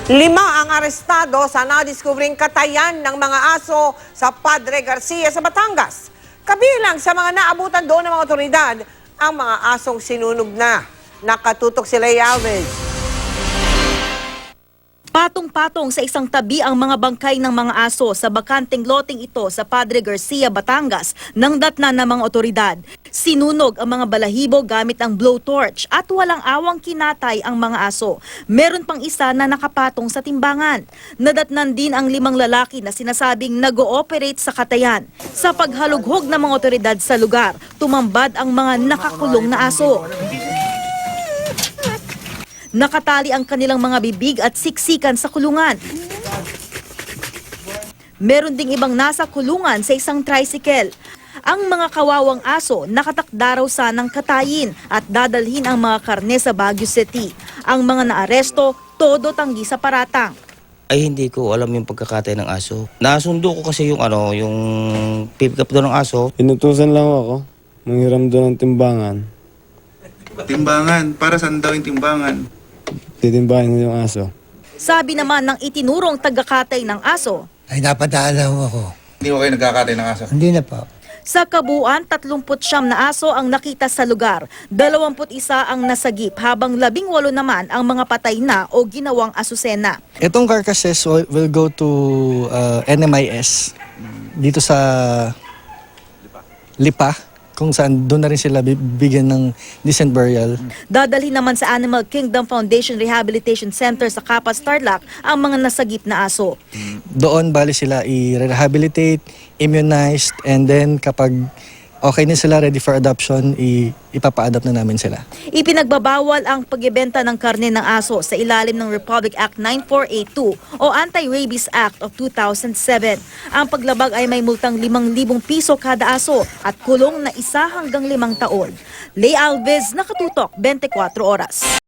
5 ang arestado sa nadiskubring katayan ng mga aso sa Padre Garcia sa Batangas. Kabilang sa mga naabutan doon ng mga otoridad, ang mga asong sinunog na. Nakatutok si Lay Alves. Patong-patong sa isang tabi ang mga bangkay ng mga aso sa bakanteng loteng ito sa Padre Garcia, Batangas nang datnan ng mga otoridad. Sinunog ang mga balahibo gamit ang blowtorch at walang awang kinatay ang mga aso. Meron pang isa na nakapatong sa timbangan. Nadatnan din ang 5 lalaki na sinasabing nag-ooperate sa katayan. Sa paghalughog ng mga otoridad sa lugar, tumambad ang mga nakakulong na aso. Nakatali ang kanilang mga bibig at siksikan sa kulungan. Meron ding ibang nasa kulungan sa isang tricycle. Ang mga kawawang aso nakatakda raw sanang katayin at dadalhin ang mga karne sa Baguio City. Ang mga naaresto, todo tanggi sa paratang. Ay hindi ko alam yung pagkakatay ng aso. Nasundo ko kasi yung pick up doon ng aso. Inutusan lang ako, manghiram doon ng timbangan. Timbangan? Para saan daw yung timbangan? Titimbahin mo yung aso. Sabi naman ng itinurong tagakatay ng aso, Ay napadala ako. Hindi ko kayo nagkakatay ng aso. Hindi na po. sa kabuuan 39 na aso ang nakita sa lugar, 21 ang nasagip habang 18 naman ang mga patay na o ginawang asusena. Itong carcasses will go to NMIS dito sa Lipa, kung saan doon na rin sila bibigyan ng decent burial. Dadalhin naman sa Animal Kingdom Foundation Rehabilitation Center sa Capas, Tarlac ang mga nasagip na aso. Doon bali sila i-rehabilitate, immunized, and then kapag okay na sila, ready for adoption, ipapa-adopt na namin sila. Ipinagbabawal ang pagbebenta ng karne ng aso sa ilalim ng Republic Act 9482 o Anti-Rabies Act of 2007. Ang paglabag ay may multang 5,000 piso kada aso at kulong na 1 hanggang 5 taon. Lay Alves, Nakatutok, 24 Oras.